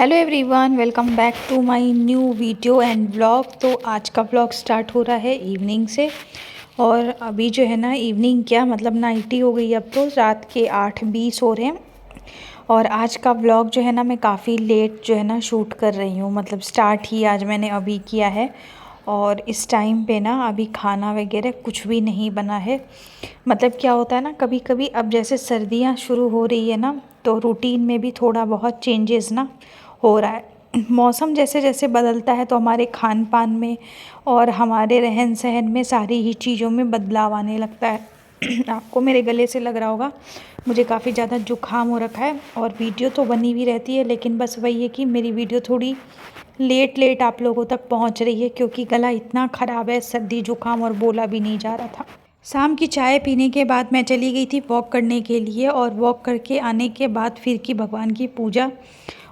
Hello everyone, welcome back to my new video and vlog. तो आज का vlog start हो रहा है इवनिंग से। और अभी जो है ना, इवनिंग क्या मतलब नाइट ही हो गई। अब तो रात के 8:20 हो रहे हैं। और आज का व्लॉग जो है ना, मैं काफ़ी लेट जो है ना शूट कर रही हूँ। मतलब स्टार्ट ही आज मैंने अभी किया है। और इस टाइम पे ना अभी खाना वगैरह कुछ भी नहीं बना है। मतलब क्या होता है ना, कभी कभी अब जैसे सर्दियाँ शुरू हो रही है ना, तो रूटीन में भी थोड़ा बहुत चेंजेस ना हो रहा है। मौसम जैसे जैसे बदलता है तो हमारे खान पान में और हमारे रहन सहन में सारी ही चीज़ों में बदलाव आने लगता है। आपको मेरे गले से लग रहा होगा, मुझे काफ़ी ज़्यादा जुकाम हो रखा है। और वीडियो तो बनी भी रहती है, लेकिन बस वही है कि मेरी वीडियो थोड़ी लेट लेट आप लोगों तक पहुंच रही है, क्योंकि गला इतना ख़राब है, सर्दी जुकाम और बोला भी नहीं जा रहा था। शाम की चाय पीने के बाद मैं चली गई थी वॉक करने के लिए। और वॉक करके आने के बाद फिर की भगवान की पूजा।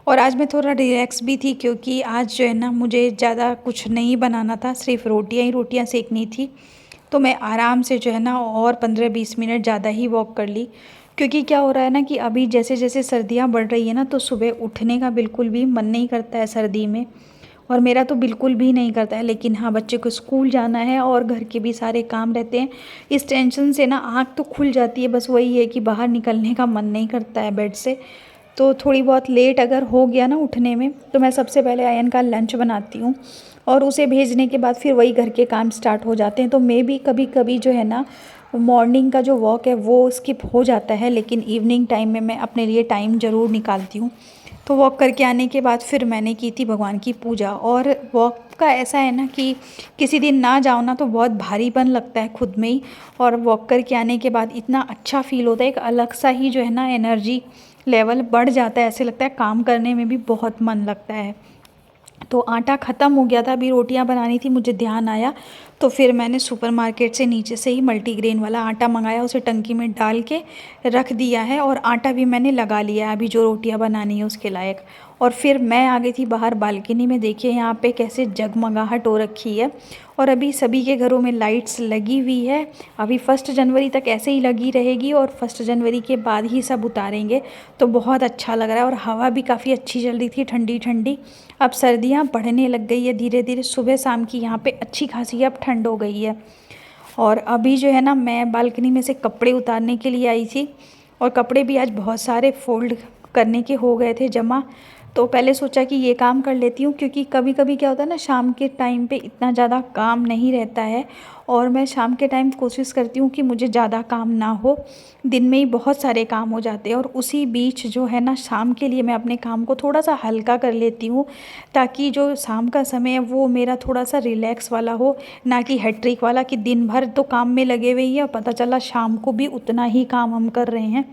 और आज मैं थोड़ा रिलैक्स भी थी, क्योंकि आज जो है ना मुझे ज़्यादा कुछ नहीं बनाना था, सिर्फ रोटियां सेकनी थी। तो मैं आराम से जो है ना और 15-20 मिनट ज़्यादा ही वॉक कर ली। क्योंकि क्या हो रहा है ना कि अभी जैसे जैसे सर्दियाँ बढ़ रही है ना, तो सुबह उठने का बिल्कुल भी मन नहीं करता है सर्दी में। और मेरा तो बिल्कुल भी नहीं करता है। लेकिन हाँ, बच्चे को स्कूल जाना है और घर के भी सारे काम रहते हैं। इस टेंशन से ना आँख तो खुल जाती है, बस वही है कि बाहर निकलने का मन नहीं करता है बेड से। तो थोड़ी बहुत लेट अगर हो गया ना उठने में, तो मैं सबसे पहले आयन का लंच बनाती हूँ। और उसे भेजने के बाद फिर वही घर के काम स्टार्ट हो जाते हैं। तो मैं भी कभी कभी जो है ना, मॉर्निंग का जो वॉक है वो स्किप हो जाता है, लेकिन इवनिंग टाइम में मैं अपने लिए टाइम ज़रूर निकालती हूँ। तो वॉक करके आने के बाद फिर मैंने की थी भगवान की पूजा। और वॉक का ऐसा है ना कि किसी दिन ना जाओ ना तो बहुत भारीपन लगता है खुद में ही। और वॉक करके आने के बाद इतना अच्छा फील होता है, एक अलग सा ही जो है ना एनर्जी लेवल बढ़ जाता है। ऐसे लगता है काम करने में भी बहुत मन लगता है। तो आटा ख़त्म हो गया था, अभी रोटियां बनानी थी, मुझे ध्यान आया। तो फिर मैंने सुपरमार्केट से नीचे से ही मल्टीग्रेन वाला आटा मंगाया, उसे टंकी में डाल के रख दिया है। और आटा भी मैंने लगा लिया है अभी जो रोटियां बनानी है उसके लायक। और फिर मैं आ गई थी बाहर बालकनी में। देखिए यहाँ पे कैसे जगमगाहट हो रखी है। और अभी सभी के घरों में लाइट्स लगी हुई है। अभी 1 जनवरी तक ऐसे ही लगी रहेगी, और 1 जनवरी के बाद ही सब उतारेंगे। तो बहुत अच्छा लग रहा है। और हवा भी काफ़ी अच्छी चल रही थी, ठंडी ठंडी। अब सर्दियाँ बढ़ने लग गई है धीरे धीरे, सुबह शाम की यहाँ पे अच्छी खासी अब ठंड हो गई है। और अभी जो है ना, मैं बालकनी में से कपड़े उतारने के लिए आई थी। और कपड़े भी आज बहुत सारे फोल्ड करने के हो गए थे जमा। तो पहले सोचा कि ये काम कर लेती हूँ, क्योंकि कभी कभी क्या होता है ना, शाम के टाइम पे इतना ज़्यादा काम नहीं रहता है। और मैं शाम के टाइम कोशिश करती हूँ कि मुझे ज़्यादा काम ना हो, दिन में ही बहुत सारे काम हो जाते हैं। और उसी बीच जो है ना, शाम के लिए मैं अपने काम को थोड़ा सा हल्का कर लेती हूँ, ताकि जो शाम का समय है वो मेरा थोड़ा सा रिलैक्स वाला हो, ना कि हैट्रिक वाला कि दिन भर तो काम में लगे हुए ही है और पता चला शाम को भी उतना ही काम हम कर रहे हैं।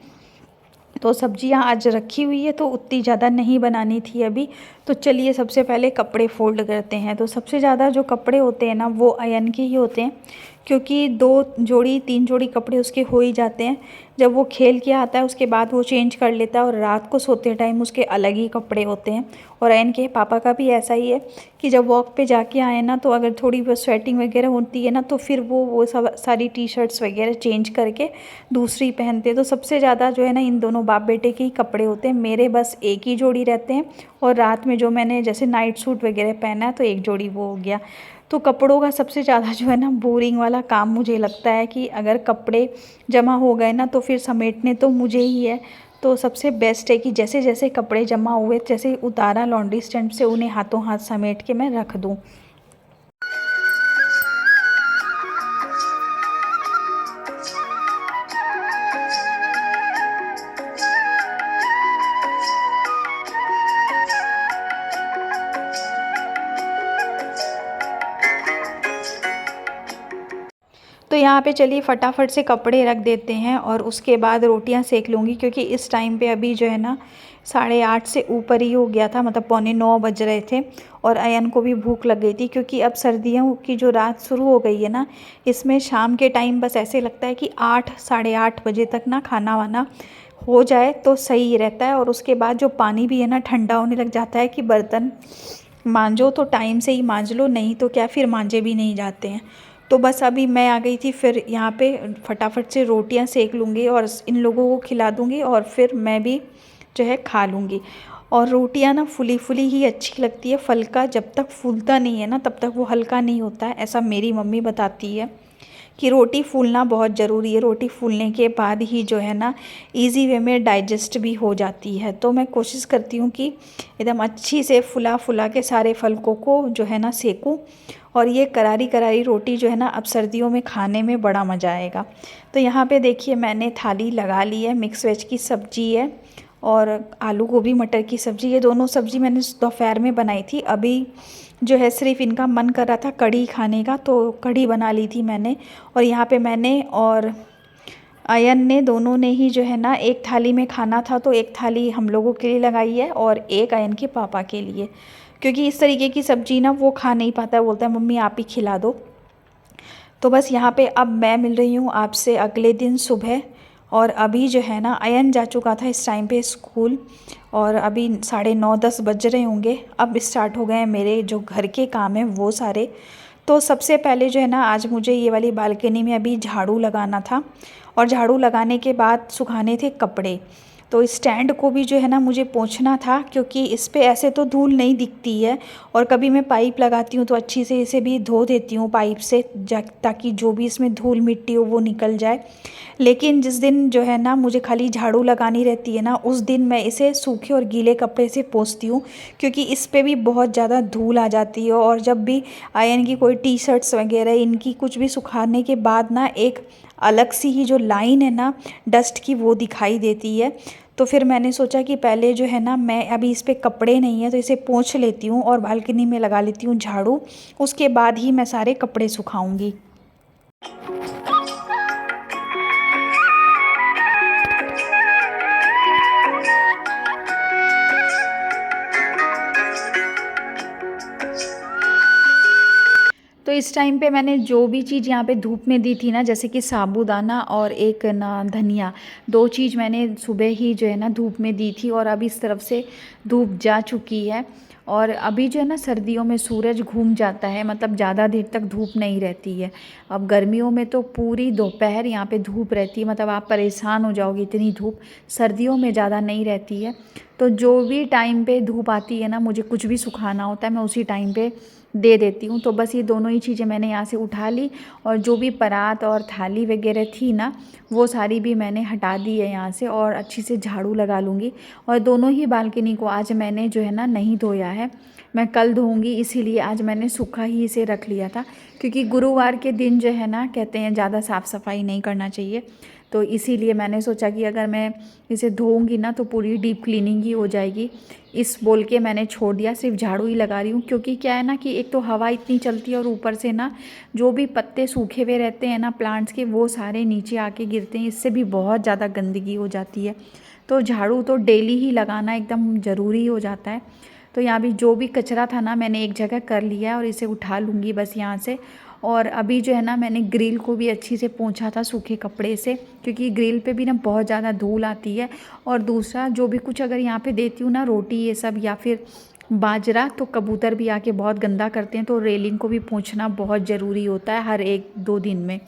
तो सब्जियां आज रखी हुई है, तो उतनी ज़्यादा नहीं बनानी थी अभी। तो चलिए सबसे पहले कपड़े फोल्ड करते हैं। तो सबसे ज़्यादा जो कपड़े होते हैं ना, वो अयन के ही होते हैं, क्योंकि 2 जोड़ी 3 जोड़ी कपड़े उसके हो ही जाते हैं। जब वो खेल के आता है उसके बाद वो चेंज कर लेता है, और रात को सोते टाइम उसके अलग ही कपड़े होते हैं। और अयन के पापा का भी ऐसा ही है कि जब वॉक पे जाके आए ना, तो अगर थोड़ी बहुत स्वेटिंग वगैरह होती है ना, तो फिर वो सब सारी टी शर्ट्स वगैरह चेंज करके दूसरी पहनते हैं। तो सबसे ज़्यादा जो है ना, इन दोनों बाप बेटे के ही कपड़े होते हैं। मेरे बस एक ही जोड़ी रहते हैं। और रात में जो मैंने जैसे नाइट सूट वगैरह पहना है, तो एक जोड़ी वो हो गया। तो कपड़ों का सबसे ज़्यादा जो है ना बोरिंग वाला काम मुझे लगता है कि अगर कपड़े जमा हो गए ना, तो फिर समेटने तो मुझे ही है। तो सबसे बेस्ट है कि जैसे जैसे कपड़े जमा हुए, जैसे उतारा लॉन्ड्री स्टैंड से, उन्हें हाथों हाथ समेट के मैं रख दूँ। तो यहाँ पे चलिए फटाफट से कपड़े रख देते हैं, और उसके बाद रोटियां सेक लूँगी। क्योंकि इस टाइम पे अभी जो है ना 8:30 से ऊपर ही हो गया था, मतलब 8:45 बज रहे थे। और अयन को भी भूख लग गई थी, क्योंकि अब सर्दियों की जो रात शुरू हो गई है ना, इसमें शाम के टाइम बस ऐसे लगता है कि 8 साढ़े 8 बजे तक ना खाना वाना हो जाए तो सही रहता है। और उसके बाद जो पानी भी है ना ठंडा होने लग जाता है, कि बर्तन मांजो तो टाइम से ही मांज लो, नहीं तो क्या फिर मांजे भी नहीं जाते हैं। तो बस अभी मैं आ गई थी, फिर यहाँ पे फटाफट से रोटियां सेक लूँगी और इन लोगों को खिला दूँगी, और फिर मैं भी जो है खा लूँगी। और रोटियां ना फुली फुली ही अच्छी लगती है। फुल्का जब तक फूलता नहीं है ना तब तक वो हल्का नहीं होता है, ऐसा मेरी मम्मी बताती है कि रोटी फूलना बहुत ज़रूरी है। रोटी फूलने के बाद ही जो है ना इजी वे में डाइजेस्ट भी हो जाती है। तो मैं कोशिश करती हूँ कि एकदम अच्छी से फुला फुला के सारे फलकों को जो है ना सेकूँ। और ये करारी करारी रोटी जो है ना अब सर्दियों में खाने में बड़ा मज़ा आएगा। तो यहाँ पे देखिए मैंने थाली लगा ली है, मिक्स वेज की सब्ज़ी है और आलू गोभी मटर की सब्ज़ी। ये दोनों सब्ज़ी मैंने दोपहर में बनाई थी। अभी जो है सिर्फ इनका मन कर रहा था कढ़ी खाने का, तो कढ़ी बना ली थी मैंने। और यहाँ पे मैंने और अयन ने दोनों ने ही जो है ना एक थाली में खाना था, तो एक थाली हम लोगों के लिए लगाई है और एक अयन के पापा के लिए, क्योंकि इस तरीके की सब्ज़ी ना वो खा नहीं पाता है, बोलता है मम्मी आप ही खिला दो। तो बस यहाँ पे अब मैं मिल रही हूँ आपसे अगले दिन सुबह। और अभी जो है ना अयन जा चुका था इस टाइम पे स्कूल और अभी 9:30-10 बज रहे होंगे। अब स्टार्ट हो गए हैं मेरे जो घर के काम हैं वो सारे। तो सबसे पहले जो है ना आज मुझे ये वाली बालकनी में अभी झाड़ू लगाना था और झाड़ू लगाने के बाद सुखाने थे कपड़े। तो स्टैंड को भी जो है ना मुझे पोंछना था, क्योंकि इस पे ऐसे तो धूल नहीं दिखती है और कभी मैं पाइप लगाती हूँ तो अच्छी से इसे भी धो देती हूँ पाइप से, ताकि जो भी इसमें धूल मिट्टी हो वो निकल जाए। लेकिन जिस दिन जो है ना मुझे खाली झाड़ू लगानी रहती है ना, उस दिन मैं इसे सूखे और गीले कपड़े से पोंछती हूँ, क्योंकि इस पे भी बहुत ज़्यादा धूल आ जाती है। और जब भी आयरन की कोई टी शर्ट्स वगैरह इनकी कुछ भी सुखाने के बाद ना एक अलग सी ही जो लाइन है ना डस्ट की वो दिखाई देती है। तो फिर मैंने सोचा कि पहले जो है ना मैं अभी इस पे कपड़े नहीं है तो इसे पोंछ लेती हूँ और बालकनी में लगा लेती हूँ झाड़ू, उसके बाद ही मैं सारे कपड़े सुखाऊंगी। तो इस टाइम पे मैंने जो भी चीज़ यहाँ पे धूप में दी थी ना, जैसे कि साबूदाना और एक ना धनिया, दो चीज़ मैंने सुबह ही जो है ना धूप में दी थी और अब इस तरफ से धूप जा चुकी है। और अभी जो है ना सर्दियों में सूरज घूम जाता है, मतलब ज़्यादा देर तक धूप नहीं रहती है। अब गर्मियों में तो पूरी दोपहर यहाँ पे धूप रहती है, मतलब आप परेशान हो जाओगे इतनी धूप। सर्दियों में ज़्यादा नहीं रहती है। तो जो भी टाइम पे धूप आती है ना, मुझे कुछ भी सुखाना होता है मैं उसी टाइम पे दे देती हूँ। तो बस ये दोनों ही चीज़ें मैंने यहाँ से उठा ली और जो भी परात और थाली वगैरह थी ना वो सारी भी मैंने हटा दी है यहाँ से और अच्छी से झाड़ू लगा लूँगी। और दोनों ही बालकनी को आज मैंने जो है ना नहीं धोया है, मैं कल धोऊंगी, इसीलिए आज मैंने सूखा ही इसे रख लिया था, क्योंकि गुरुवार के दिन जो है ना कहते हैं ज़्यादा साफ़ सफाई नहीं करना चाहिए। तो इसीलिए मैंने सोचा कि अगर मैं इसे धोऊंगी ना तो पूरी डीप क्लीनिंग ही हो जाएगी, इस बोल के मैंने छोड़ दिया, सिर्फ झाड़ू ही लगा रही हूँ। क्योंकि क्या है ना कि एक तो हवा इतनी चलती है और ऊपर से ना जो भी पत्ते सूखे हुए रहते हैं ना प्लांट्स के वो सारे नीचे आके गिरते हैं, इससे भी बहुत ज़्यादा गंदगी हो जाती है। तो झाड़ू तो डेली ही लगाना एकदम ज़रूरी हो जाता है। तो यहाँ भी जो भी कचरा था ना मैंने एक जगह कर लिया है और इसे उठा लूँगी बस यहाँ से। और अभी जो है ना मैंने ग्रिल को भी अच्छी से पोंछा था सूखे कपड़े से, क्योंकि ग्रिल पे भी ना बहुत ज़्यादा धूल आती है। और दूसरा जो भी कुछ अगर यहाँ पे देती हूँ ना रोटी ये सब या फिर बाजरा, तो कबूतर भी आके बहुत गंदा करते हैं, तो रेलिंग को भी पोंछना बहुत ज़रूरी होता है हर 1-2 दिन में।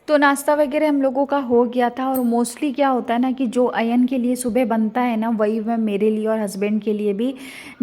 तो नाश्ता वगैरह हम लोगों का हो गया था। और मोस्टली क्या होता है ना कि जो अयन के लिए सुबह बनता है ना वही मैं मेरे लिए और हस्बैंड के लिए भी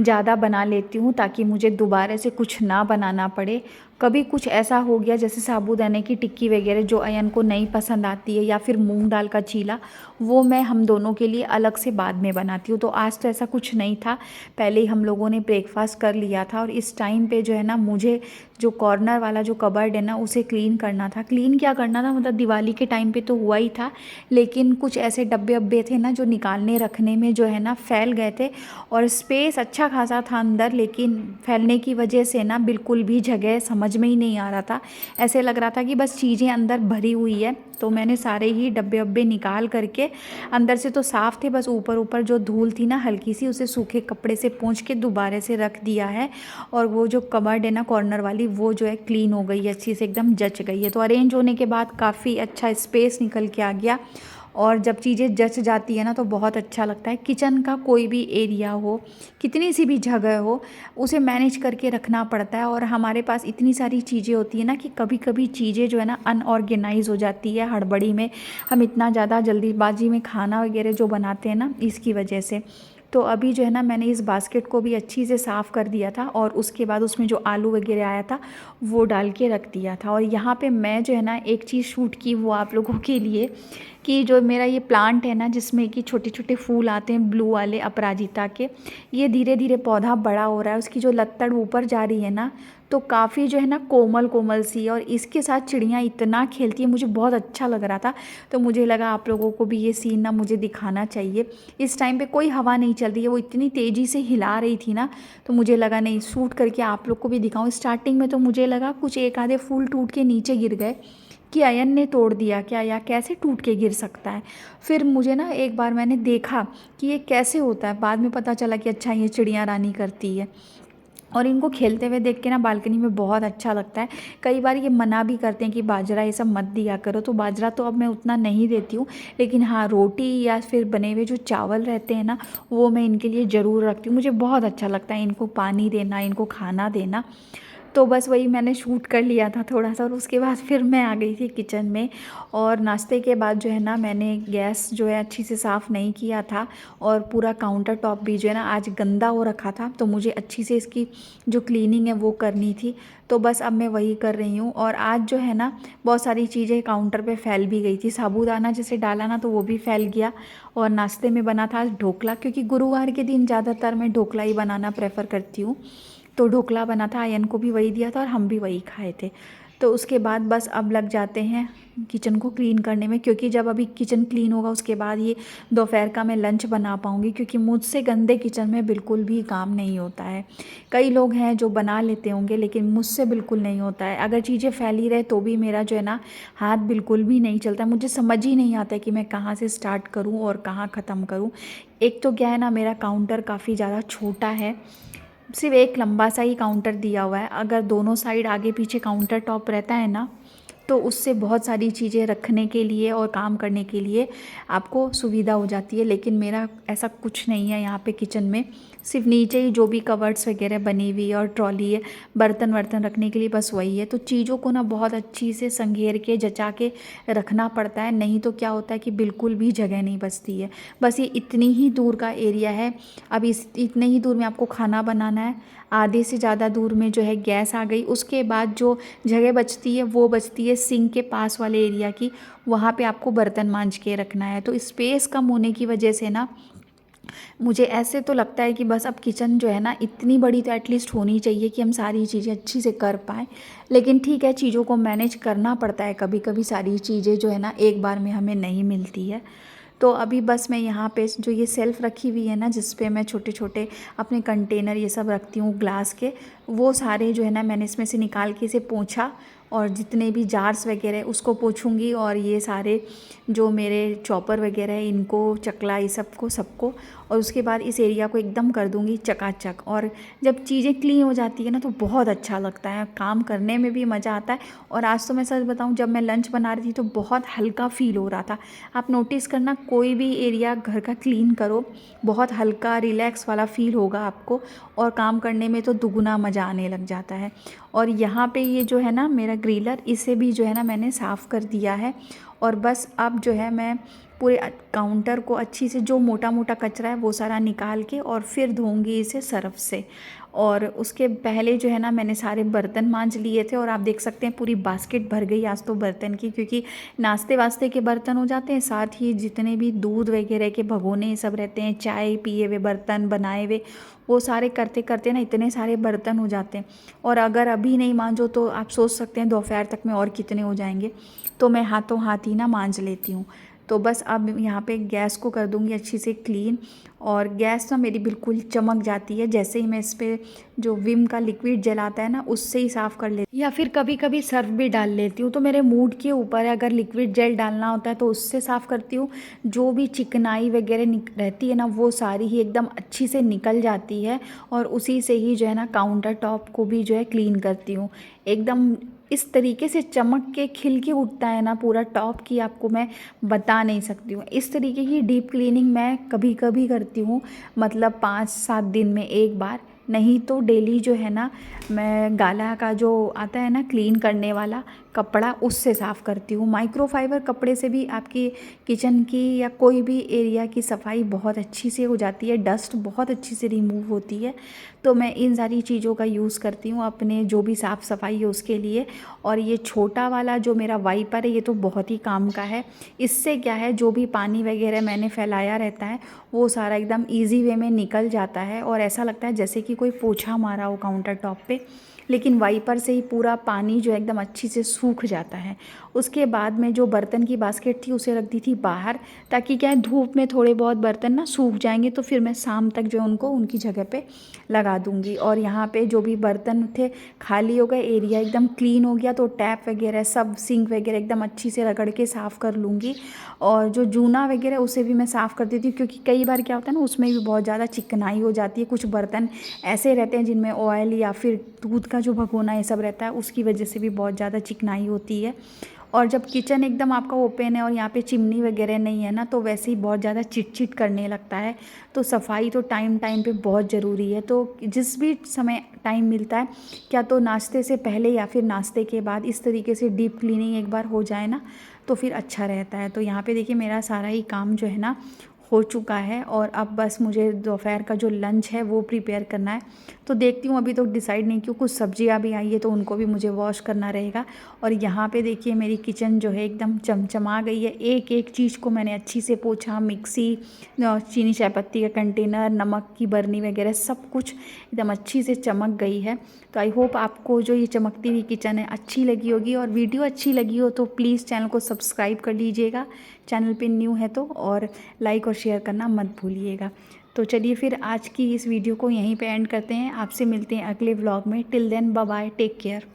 ज़्यादा बना लेती हूँ, ताकि मुझे दोबारा से कुछ ना बनाना पड़े। कभी कुछ ऐसा हो गया जैसे साबूदाने की टिक्की वगैरह जो अयन को नहीं पसंद आती है, या फिर मूंग दाल का चीला, वो मैं हम दोनों के लिए अलग से बाद में बनाती हूँ। तो आज तो ऐसा कुछ नहीं था, पहले ही हम लोगों ने ब्रेकफास्ट कर लिया था। और इस टाइम पे जो है ना मुझे जो कॉर्नर वाला जो कबर्ड है ना उसे क्लीन करना था। क्लीन क्या करना था, मतलब दिवाली के टाइम पे तो हुआ ही था, लेकिन कुछ ऐसे डब्बे अब्बे थे ना जो निकालने रखने में जो है ना फैल गए थे। और स्पेस अच्छा खासा था अंदर, लेकिन फैलने की वजह से ना बिल्कुल भी जगह समझ समझ में ही नहीं आ रहा था। ऐसे लग रहा था कि बस चीज़ें अंदर भरी हुई है। तो मैंने सारे ही डब्बे वब्बे निकाल करके, अंदर से तो साफ़ थे, बस ऊपर ऊपर जो धूल थी ना हल्की सी, उसे सूखे कपड़े से पोंछ के दोबारा से रख दिया है। और वो जो कबर्ड है ना कॉर्नर वाली, वो जो है क्लीन हो गई है, अच्छी से एकदम जच गई है। तो अरेंज होने के बाद काफ़ी अच्छा स्पेस निकल के आ गया। और जब चीज़ें जच जाती है ना तो बहुत अच्छा लगता है। किचन का कोई भी एरिया हो, कितनी सी भी जगह हो, उसे मैनेज करके रखना पड़ता है। और हमारे पास इतनी सारी चीज़ें होती है ना कि कभी कभी चीज़ें जो है ना अनऑर्गेनाइज हो जाती है हड़बड़ी में। हम इतना ज़्यादा जल्दीबाजी में खाना वगैरह जो बनाते हैं ना, इसकी वजह से। तो अभी जो है ना मैंने इस बास्केट को भी अच्छी से साफ़ कर दिया था और उसके बाद उसमें जो आलू वगैरह आया था वो डाल के रख दिया था। और यहाँ पे मैं जो है ना एक चीज़ शूट की वो आप लोगों के लिए, कि जो मेरा ये प्लांट है ना जिसमें कि छोटे छोटे फूल आते हैं ब्लू वाले अपराजिता के, ये धीरे धीरे पौधा बड़ा हो रहा है। उसकी जो लत्तड़ ऊपर जा रही है ना, तो काफ़ी जो है ना कोमल कोमल सी है। और इसके साथ चिड़ियाँ इतना खेलती है, मुझे बहुत अच्छा लग रहा था। तो मुझे लगा आप लोगों को भी ये सीन ना मुझे दिखाना चाहिए। इस टाइम पे कोई हवा नहीं चल रही है, वो इतनी तेज़ी से हिला रही थी ना, तो मुझे लगा नहीं शूट करके आप लोग को भी दिखाऊं। स्टार्टिंग में तो मुझे लगा कुछ एक आधे फूल टूट के नीचे गिर गए, कि अयन ने तोड़ दिया क्या, या कैसे टूट के गिर सकता है। फिर मुझे ना एक बार मैंने देखा कि ये कैसे होता है, बाद में पता चला कि अच्छा ये चिड़िया रानी करती है। और इनको खेलते हुए देख के ना बालकनी में बहुत अच्छा लगता है। कई बार ये मना भी करते हैं कि बाजरा ये सब मत दिया करो, तो बाजरा तो अब मैं उतना नहीं देती हूँ, लेकिन हाँ रोटी या फिर बने हुए जो चावल रहते हैं ना, वो मैं इनके लिए ज़रूर रखती हूँ। मुझे बहुत अच्छा लगता है इनको पानी देना, इनको खाना देना। तो बस वही मैंने शूट कर लिया था थोड़ा सा, और उसके बाद फिर मैं आ गई थी किचन में। और नाश्ते के बाद जो है ना मैंने गैस जो है अच्छी से साफ़ नहीं किया था, और पूरा काउंटर टॉप भी जो है ना आज गंदा हो रखा था। तो मुझे अच्छी से इसकी जो क्लीनिंग है वो करनी थी। तो बस अब मैं वही कर रही हूँ। और आज जो है ना बहुत सारी चीज़ें काउंटर पे फैल भी गई थी। साबूदाना जैसे डाला ना तो वो भी फैल गया। और नाश्ते में बना था आज ढोकला, क्योंकि गुरुवार के दिन ज़्यादातर मैं ढोकला ही बनाना प्रेफर करती हूँ। तो ढोकला बना था, आयन को भी वही दिया था और हम भी वही खाए थे। तो उसके बाद बस अब लग जाते हैं किचन को क्लीन करने में, क्योंकि जब अभी किचन क्लीन होगा उसके बाद ये दोपहर का मैं लंच बना पाऊँगी, क्योंकि मुझसे गंदे किचन में बिल्कुल भी काम नहीं होता है। कई लोग हैं जो बना लेते होंगे, लेकिन मुझसे बिल्कुल नहीं होता है। अगर चीज़ें फैली रहे तो भी मेरा जो है ना हाथ बिल्कुल भी नहीं चलता। मुझे समझ ही नहीं आता कि मैं कहाँ से स्टार्ट करूँ और कहाँ ख़त्म करूँ। एक तो क्या है ना, मेरा काउंटर काफ़ी ज़्यादा छोटा है, सिर्फ एक लंबा सा ही काउंटर दिया हुआ है। अगर दोनों साइड आगे पीछे काउंटर टॉप रहता है ना, तो उससे बहुत सारी चीज़ें रखने के लिए और काम करने के लिए आपको सुविधा हो जाती है। लेकिन मेरा ऐसा कुछ नहीं है यहाँ पे किचन में। सिर्फ नीचे ही जो भी कवर्ड्स वगैरह बनी हुई है और ट्रॉली है बर्तन वर्तन रखने के लिए, बस वही है। तो चीज़ों को ना बहुत अच्छी से संघेर के जचा के रखना पड़ता है, नहीं तो क्या होता है कि बिल्कुल भी जगह नहीं बचती है। बस ये इतनी ही दूर का एरिया है। अब इस इतने ही दूर में आपको खाना बनाना है, आधे से ज़्यादा दूर में जो है गैस आ गई। उसके बाद जो जगह बचती है वो बचती है सिंक के पास वाले एरिया की, वहाँ पे आपको बर्तन मांज के रखना है। तो स्पेस कम होने की वजह से ना मुझे ऐसे तो लगता है कि बस अब किचन जो है ना इतनी बड़ी तो एटलीस्ट होनी चाहिए कि हम सारी चीज़ें अच्छी से कर पाएँ। लेकिन ठीक है, चीज़ों को मैनेज करना पड़ता है, कभी कभी सारी चीज़ें जो है ना एक बार में हमें नहीं मिलती है। तो अभी बस मैं यहाँ पे जो ये सेल्फ़ रखी हुई है ना, जिस पे मैं छोटे छोटे अपने कंटेनर ये सब रखती हूँ ग्लास के, वो सारे जो है ना मैंने इसमें से निकाल के इसे पोंछा। और जितने भी जार्स वगैरह उसको पोंछूंगी, और ये सारे जो मेरे चॉपर वगैरह है इनको, चकला, ये सबको सबको। और उसके बाद इस एरिया को एकदम कर दूंगी चकाचक। और जब चीज़ें क्लीन हो जाती है ना तो बहुत अच्छा लगता है, काम करने में भी मज़ा आता है। और आज तो मैं सच बताऊं, जब मैं लंच बना रही थी तो बहुत हल्का फील हो रहा था। आप नोटिस करना, कोई भी एरिया घर का क्लीन करो, बहुत हल्का रिलैक्स वाला फील होगा आपको, और काम करने में तो दुगुना मज़ा आने लग जाता है। और यहाँ पे ये जो है ना मेरा ग्रिलर, इसे भी जो है ना मैंने साफ़ कर दिया है। और बस अब जो है मैं पूरे काउंटर को अच्छी से, जो मोटा मोटा कचरा है वो सारा निकाल के और फिर धोऊंगी इसे सर्फ से। और उसके पहले जो है ना मैंने सारे बर्तन मांज लिए थे, और आप देख सकते हैं पूरी बास्केट भर गई आज तो बर्तन की, क्योंकि नाश्ते वास्ते के बर्तन हो जाते हैं, साथ ही जितने भी दूध वगैरह के भगोने सब रहते हैं, चाय पिए हुए बर्तन बनाए हुए, वो सारे करते करते ना इतने सारे बर्तन हो जाते हैं। और अगर अभी नहीं मांजो तो आप सोच सकते हैं दोपहर तक में और कितने हो जाएंगे। तो मैं हाथों हाथ ही ना मांज लेती हूँ। तो बस अब यहाँ पे गैस को कर दूँगी अच्छी से क्लीन। और गैस ना मेरी बिल्कुल चमक जाती है जैसे ही मैं इस पर जो विम का लिक्विड जेल आता है ना उससे ही साफ़ कर लेती हूँ, या फिर कभी कभी सर्फ भी डाल लेती हूँ। तो मेरे मूड के ऊपर है, अगर लिक्विड जेल डालना होता है तो उससे साफ़ करती हूँ। जो भी चिकनाई वगैरह रहती है ना वो सारी ही एकदम अच्छी से निकल जाती है, और उसी से ही जो है ना काउंटर टॉप को भी जो है क्लीन करती हूँ। एकदम इस तरीके से चमक के खिल के उठता है ना पूरा टॉप की, आपको मैं बता नहीं सकती हूँ। इस तरीके की डीप क्लीनिंग मैं कभी कभी करती हूँ, मतलब 5-7 दिन में एक बार, नहीं तो डेली जो है ना मैं गाला का जो आता है ना क्लीन करने वाला कपड़ा उससे साफ़ करती हूँ। माइक्रोफाइबर कपड़े से भी आपकी किचन की या कोई भी एरिया की सफाई बहुत अच्छी से हो जाती है, डस्ट बहुत अच्छी से रिमूव होती है। तो मैं इन सारी चीज़ों का यूज़ करती हूँ अपने जो भी साफ़ सफाई है उसके लिए। और ये छोटा वाला जो मेरा वाइपर है ये तो बहुत ही काम का है। इससे क्या है, जो भी पानी वगैरह मैंने फैलाया रहता है वो सारा एकदम ईजी वे में निकल जाता है, और ऐसा लगता है जैसे कि कोई पोछा मारा हो काउंटर टॉप पे। लेकिन वाइपर से ही पूरा पानी जो है एकदम अच्छी से सूख जाता है। उसके बाद में जो बर्तन की बास्केट थी उसे रख दी थी बाहर, ताकि क्या है धूप में थोड़े बहुत बर्तन ना सूख जाएंगे तो फिर मैं शाम तक जो है उनको उनकी जगह पे लगा दूंगी। और यहाँ पे जो भी बर्तन थे खाली हो गए, एरिया एकदम क्लीन हो गया, तो टैप वगैरह सब सिंक वगैरह एकदम अच्छी से रगड़ के साफ़ कर लूँगी। और जो जूना वगैरह उसे भी मैं साफ़ कर देती हूँ, क्योंकि कई बार क्या होता है ना उसमें भी बहुत ज़्यादा चिकनाई हो जाती है। कुछ बर्तन ऐसे रहते हैं जिनमें ऑयल या फिर दूध का जो भगोना ये सब रहता है उसकी वजह से भी बहुत ज़्यादा चिकनाई होती है। और जब किचन एकदम आपका ओपन है और यहाँ पे चिमनी वगैरह नहीं है ना तो वैसे ही बहुत ज़्यादा चिटचिट करने लगता है। तो सफाई तो टाइम टाइम पे बहुत ज़रूरी है। तो जिस भी समय टाइम मिलता है, क्या तो नाश्ते से पहले या फिर नाश्ते के बाद इस तरीके से डीप क्लीनिंग एक बार हो जाए ना तो फिर अच्छा रहता है। तो यहाँ पे देखिए मेरा सारा ही काम जो है ना हो चुका है, और अब बस मुझे दोपहर का जो लंच है वो प्रिपेयर करना है। तो देखती हूँ, अभी तो डिसाइड नहीं, क्यों कुछ सब्जियाँ भी आई है तो उनको भी मुझे वॉश करना रहेगा। और यहाँ पे देखिए मेरी किचन जो है एकदम चमचमा गई है। एक एक चीज़ को मैंने अच्छी से पोंछा, मिक्सी, चीनी चायपत्ती का कंटेनर, नमक की बर्नी वगैरह सब कुछ एकदम अच्छी से चमक गई है। तो आई होप आपको जो ये चमकती हुई किचन है अच्छी लगी होगी, और वीडियो अच्छी लगी हो तो प्लीज़ चैनल को सब्सक्राइब कर लीजिएगा, चैनल पे न्यू है तो, और लाइक और शेयर करना मत भूलिएगा। तो चलिए फिर आज की इस वीडियो को यहीं पे एंड करते हैं। आपसे मिलते हैं अगले व्लॉग में। Till then bye bye, take care.